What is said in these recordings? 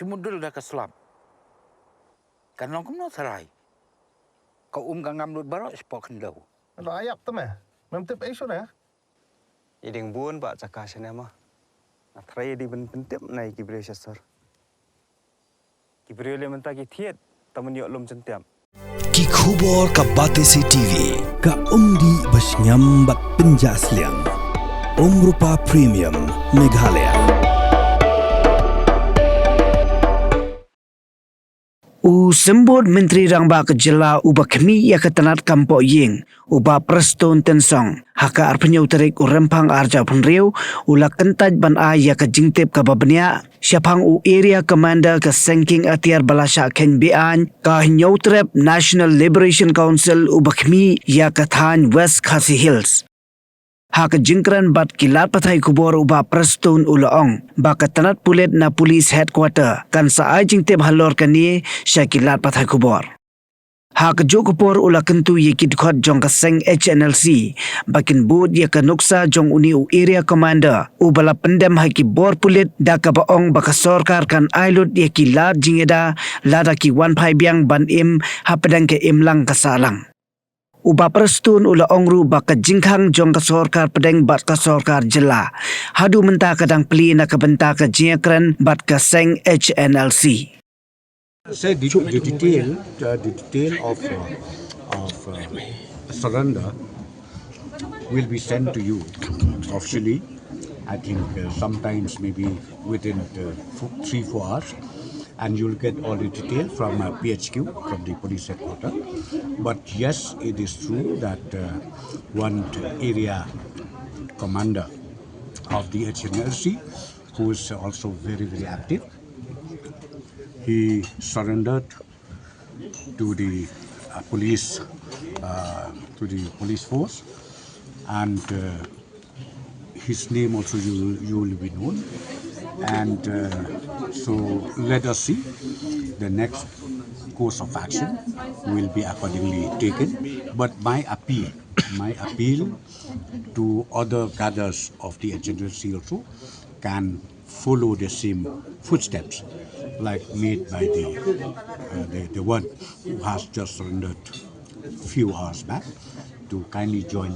Cumudul dah keselam. Kan long kemana serai. Kau gangam lut barak sepok hendau. Lo ayap tu meh. Memtip isu dah. Iding buon pak cakap sana mah. Try di pentim naik Kyrwoh sasar. Kyrwoh le mentah thiet taman yok lom centiam. Ki khubor ka Batesi TV ka umdi basnyam bak penjaslian. Rupa Premium Meghalaya. Sembut Menteri Rangba Kejela uba kemi ya ketenat kampok ying uba preston tensong haka arpenyo terik urempang arja penriu ula kentaj ban a ya ke jingtip ka babnia siapang area commander ke senking atiar balasha ken bian ka nyautrep National Liberation Council uba kemi ya ke than West Khasi Hills. Hak jingkran bat kilat patai kubor uba preston ulaong baka tanat pulet na police headquarter kan saai jingtip halor kani sya kilat patai kubor. Hak jo kubor ula kentu ye Dkhot jong kaseng Hnlc bakin bud ye kanuksa jong uni area commander ubala Pyndem haki bor pulit da ka baong baka sorkar kan ailut ye kilat Jingïada Lada ki wan pai biang ban im hapadang ke imlang kasalang. Uba perstun ula ongru baka jingkhang jong ka sorkar pedeng bat ka sorkar jela. Hadu mentah kadang peli nak benta ka jingkran bat ka seng Hnlc. Say the detail of surrender will be sent to you officially. I think sometimes maybe within 3-4 hours. And you'll get all the detail from PHQ, from the police headquarters. But yes, it is true that one area commander of the Hnlc, who is also very, very active, he surrendered to the police force, and his name also you will be known. And so let us see. The next course of action will be accordingly taken. But my appeal to other cadres of the Hnlc also can follow the same footsteps like made by the one who has just surrendered a few hours back, to kindly join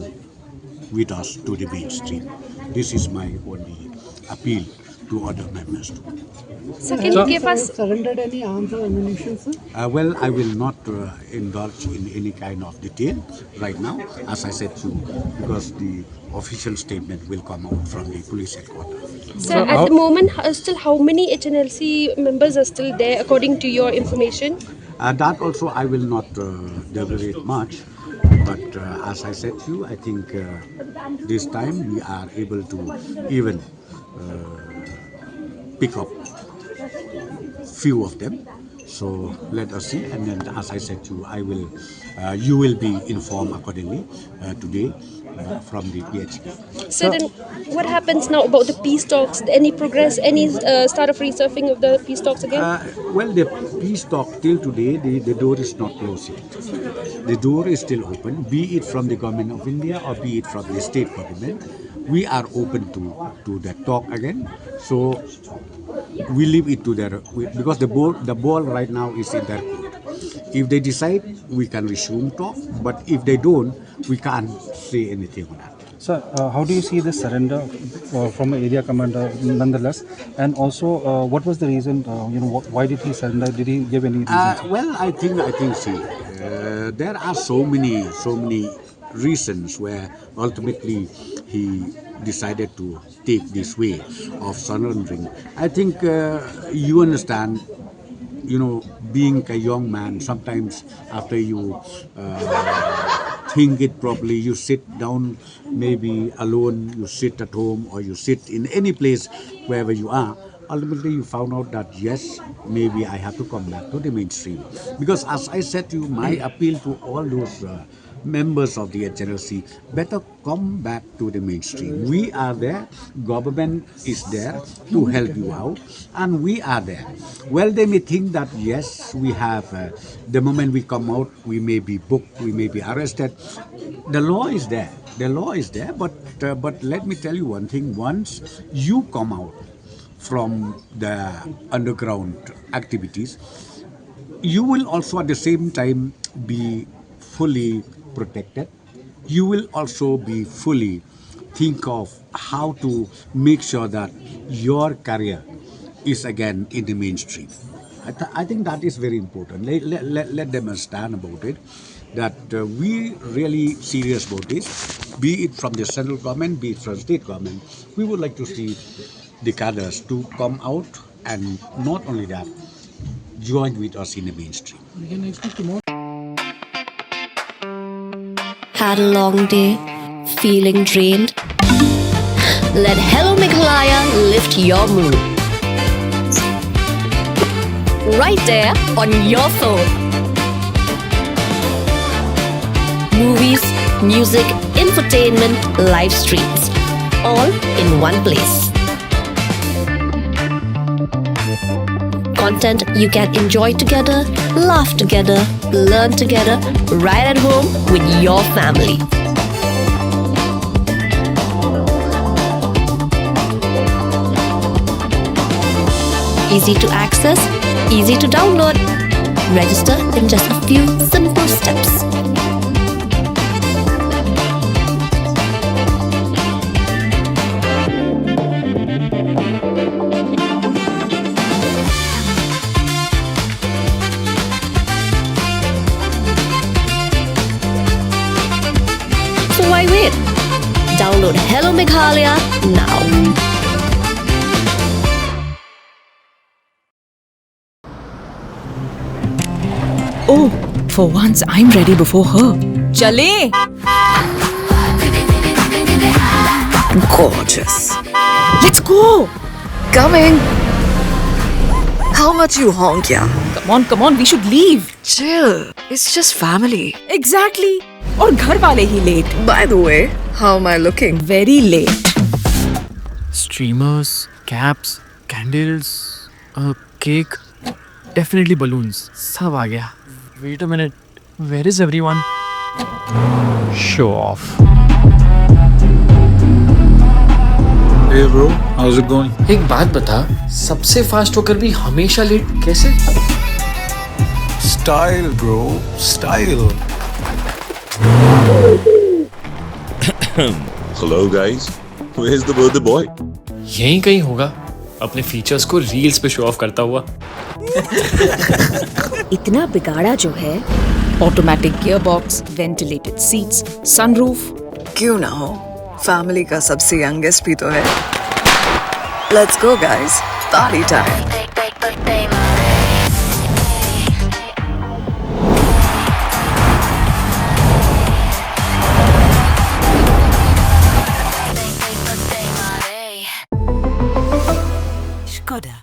with us to the mainstream. This is my only appeal to other members too. So can you give us surrendered any arms or ammunition, sir? Well, I will not indulge in any kind of detail right now, as I said to you, because the official statement will come out from the police headquarters. Sir, at the moment, still how many Hnlc members are still there according to your information? That also I will not deliberate much, but as I said to you, I think this time we are able to even pick up few of them. So let us see, and then as I said to you, you will be informed accordingly today from the PHK. So then what happens now about the peace talks? Any progress, any start of resurfing of the peace talks again? Well, the peace talk till today, the door is not closed yet. The door is still open, be it from the government of India or be it from the state government. We are open to that talk again. So we leave it to their, because the ball right now is in their court. If they decide, we can resume talk, but if they don't, we can't say anything on that. Sir, how do you see this surrender from an area commander nonetheless? And also, what was the reason, why did he surrender? Did he give any reason? Well, I think see, there are so many reasons where ultimately he decided to take this way of surrendering. I think you understand, being a young man, sometimes after you think it properly, you sit down maybe alone, you sit at home or you sit in any place wherever you are. Ultimately, you found out that yes, maybe I have to come back to the mainstream. Because as I said to you, my appeal to all those members of the Hnlc, better come back to the mainstream. We are there, government is there to help you out, and we are there. Well, they may think that yes, we have, the moment we come out, we may be booked, we may be arrested. The law is there, but let me tell you one thing, once you come out from the underground activities, you will also at the same time be fully protected. You will also be fully think of how to make sure that your career is again in the mainstream. I think that is very important. Let them understand about it, that we really serious about this, be it from the central government, be it from state government. We would like to see the cadres to come out and not only that, join with us in the mainstream. Had a long day, feeling drained? Let Hello Meghalaya lift your mood. Right there on your phone. Movies, music, infotainment, live streams, all in one place. Content you can enjoy together, laugh together, learn together, right at home with your family. Easy to access, easy to download. Register in just a few simple steps. So why wait? Download Hello Meghalaya now. Oh, for once I'm ready before her. Chale! Gorgeous. Let's go! Coming. How much you honk, yeah? Come on, we should leave. Chill. It's just family. Exactly. और घर वाले ही late. By the way, how am I looking? Very late. Streamers, caps, candles, a cake, definitely balloons. सब आ गया. Wait a minute. Where is everyone? Show off. Hey bro, how's it going? एक बात बता, सबसे fast होकर भी हमेशा late कैसे? Style bro, style. Hello guys, where's the birthday boy? यहीं कहीं होगा, अपने फीचर्स को रील्स पे शो ऑफ करता हुआ. इतना बिगाड़ा जो है, automatic gearbox, ventilated seats, sunroof. क्यों ना हो? फैमिली का सबसे यंगेस्ट भी तो है. Let's go guys, party time. Skoda.